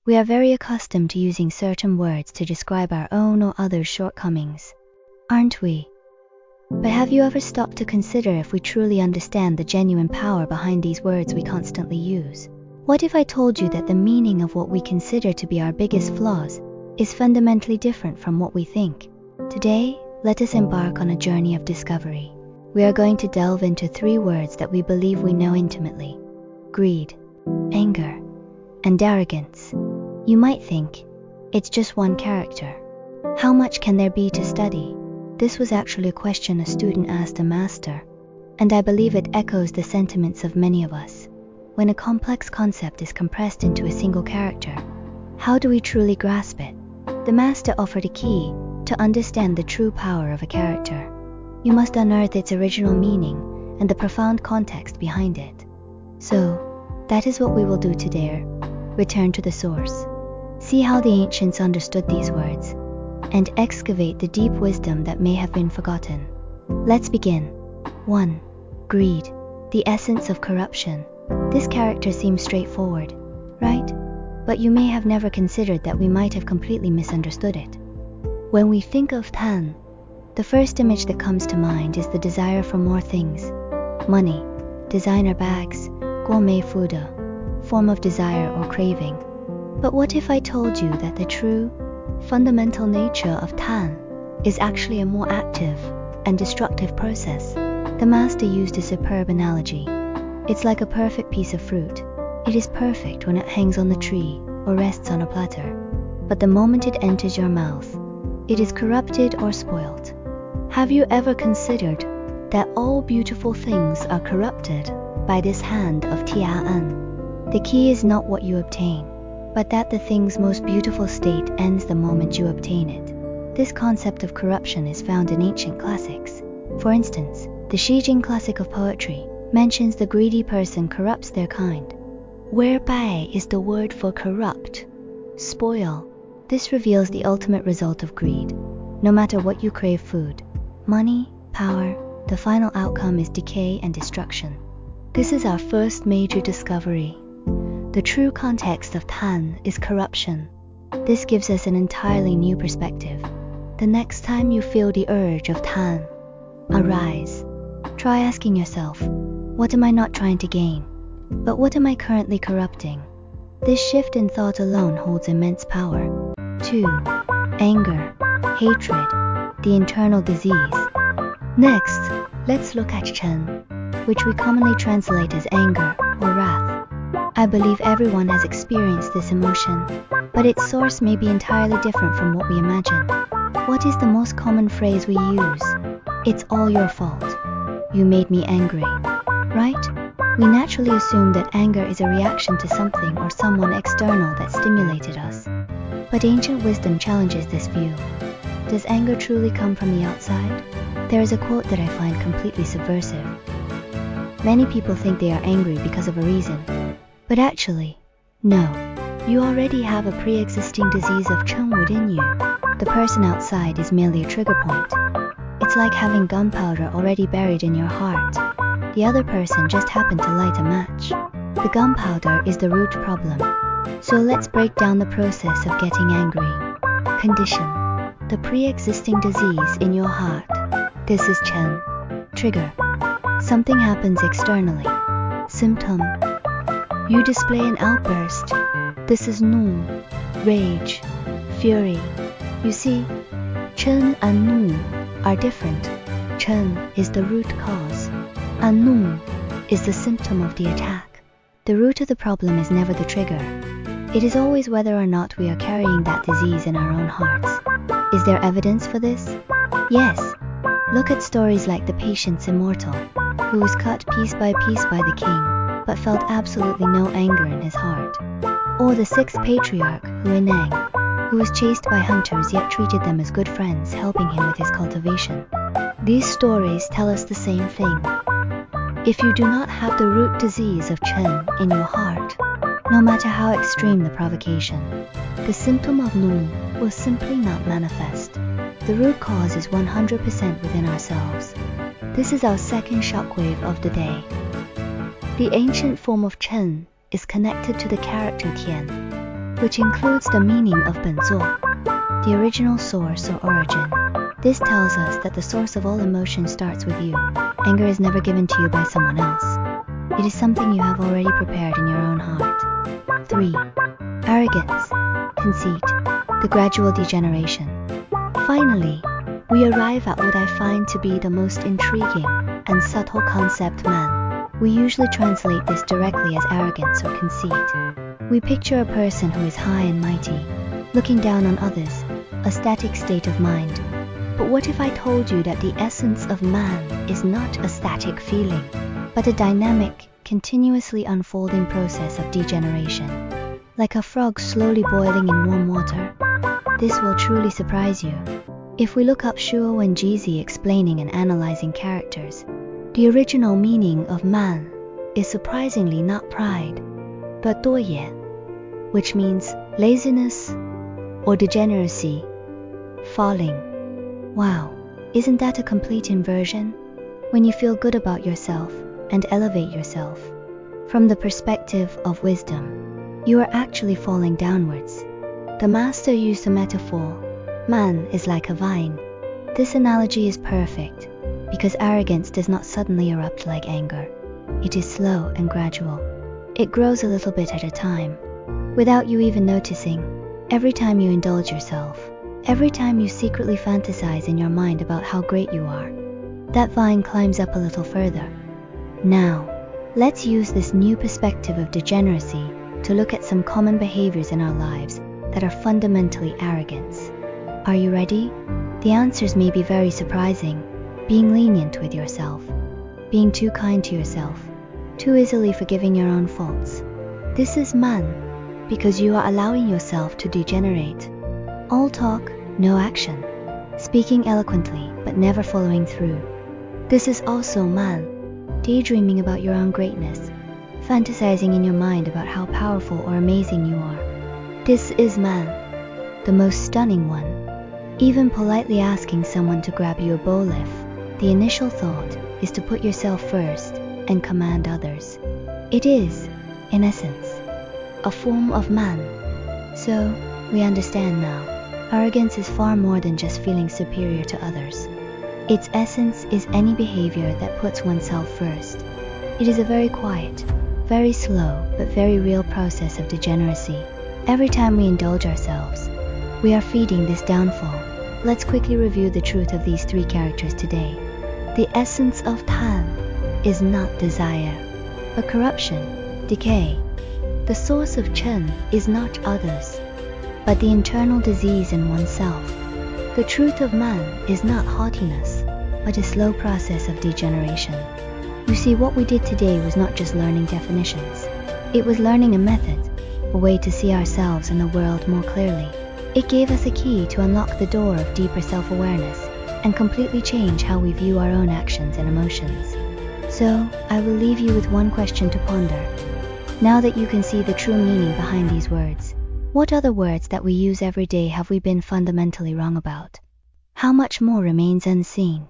We are very accustomed to using certain words to describe our own or others' shortcomings, aren't we? But have you ever stopped to consider if we truly understand the genuine power behind these words we constantly use? What if I told you that the meaning of what we consider to be our biggest flaws is fundamentally different from what we think? Today, let us embark on a journey of discovery. We are going to delve into 3 words that we believe we know intimately: greed, anger, and arrogance. You might think, it's just one character. How much can there be to study? This was actually a question a student asked a master, and I believe it echoes the sentiments of many of us. When a complex concept is compressed into a single character, how do we truly grasp it? The master offered a key to understand the true power of a character. You must unearth its original meaning and the profound context behind it. So, that is what we will do today. Return to the source. See how the ancients understood these words, and excavate the deep wisdom that may have been forgotten. Let's begin. 1. Greed, the essence of corruption. This character seems straightforward, right? But you may have never considered that we might have completely misunderstood it. When we think of Tan, the first image that comes to mind is the desire for more things: money, designer bags, gourmet food, a form of desire or craving. But what if I told you that the true, fundamental nature of Tan is actually a more active and destructive process? The master used a superb analogy. It's like a perfect piece of fruit. It is perfect when it hangs on the tree or rests on a platter. But the moment it enters your mouth, it is corrupted or spoiled. Have you ever considered that all beautiful things are corrupted by this hand of Tian? The key is not what you obtain, but that the thing's most beautiful state ends the moment you obtain it. This concept of corruption is found in ancient classics. For instance, the Shijing classic of poetry mentions the greedy person corrupts their kind. Whereby is the word for corrupt, spoil. This reveals the ultimate result of greed. No matter what you crave, food, money, power, the final outcome is decay and destruction. This is our first major discovery. The true context of Tan is corruption. This gives us an entirely new perspective. The next time you feel the urge of Tan arise, try asking yourself, what am I not trying to gain, but what am I currently corrupting? This shift in thought alone holds immense power. 2. Anger, hatred, the internal disease. Next, let's look at Chen, which we commonly translate as anger or wrath. I believe everyone has experienced this emotion, but its source may be entirely different from what we imagine. What is the most common phrase we use? It's all your fault. You made me angry, right? We naturally assume that anger is a reaction to something or someone external that stimulated us. But ancient wisdom challenges this view. Does anger truly come from the outside? There is a quote that I find completely subversive. Many people think they are angry because of a reason, but actually, no. You already have a pre-existing disease of Chen within you. The person outside is merely a trigger point. It's like having gunpowder already buried in your heart. The other person just happened to light a match. The gunpowder is the root problem. So let's break down the process of getting angry. Condition: the pre-existing disease in your heart. This is Chen. Trigger: something happens externally. Symptom: you display an outburst. This is Nu, rage, fury. You see, Chen and Nu are different. Chen is the root cause, and Nu is the symptom of the attack. The root of the problem is never the trigger. It is always whether or not we are carrying that disease in our own hearts. Is there evidence for this? Yes. Look at stories like the patient's immortal, who was cut piece by the king, but felt absolutely no anger in his heart. Or the sixth patriarch, Huineng, who was chased by hunters yet treated them as good friends, helping him with his cultivation. These stories tell us the same thing. If you do not have the root disease of Chen in your heart, no matter how extreme the provocation, the symptom of Nu will simply not manifest. The root cause is 100% within ourselves. This is our second shockwave of the day. The ancient form of Chen is connected to the character Tian. which includes the meaning of 本座, the original source or origin. This tells us that the source of all emotion starts with you. Anger is never given to you by someone else. It is something you have already prepared in your own heart. 3. Arrogance, conceit, the gradual degeneration. Finally, we arrive at what I find to be the most intriguing and subtle concept, man. We usually translate this directly as arrogance or conceit. We picture a person who is high and mighty, looking down on others, a static state of mind. But what if I told you that the essence of man is not a static feeling, but a dynamic, continuously unfolding process of degeneration, like a frog slowly boiling in warm water? This will truly surprise you. If we look up Shuo and Jizi explaining and analyzing characters, the original meaning of man is surprisingly not pride, but 多言, which means laziness or degeneracy, falling. Wow, isn't that a complete inversion? When you feel good about yourself and elevate yourself, from the perspective of wisdom, you are actually falling downwards. The master used a metaphor: man is like a vine. This analogy is perfect, because arrogance does not suddenly erupt like anger. It is slow and gradual. It grows a little bit at a time, without you even noticing. Every time you indulge yourself, every time you secretly fantasize in your mind about how great you are, that vine climbs up a little further. Now, let's use this new perspective of degeneracy to look at some common behaviors in our lives that are fundamentally arrogance. Are you ready? The answers may be very surprising. Being lenient with yourself, being too kind to yourself, too easily forgiving your own faults. This is man, because you are allowing yourself to degenerate. All talk, no action. Speaking eloquently, but never following through. This is also man, daydreaming about your own greatness, fantasizing in your mind about how powerful or amazing you are. This is man, the most stunning one. Even politely asking someone to grab you a bow leaf, the initial thought is to put yourself first and command others. It is, in essence, a form of man. So, we understand now, arrogance is far more than just feeling superior to others. Its essence is any behavior that puts oneself first. It is a very quiet, very slow, but very real process of degeneracy. Every time we indulge ourselves, we are feeding this downfall. Let's quickly review the truth of these 3 characters today. The essence of Tan is not desire, but corruption, decay. The source of Chen is not others, but the internal disease in oneself. The truth of man is not haughtiness, but a slow process of degeneration. You see, what we did today was not just learning definitions. It was learning a method, a way to see ourselves and the world more clearly. It gave us a key to unlock the door of deeper self-awareness and completely change how we view our own actions and emotions. So, I will leave you with one question to ponder. Now that you can see the true meaning behind these words, what other words that we use every day have we been fundamentally wrong about? How much more remains unseen?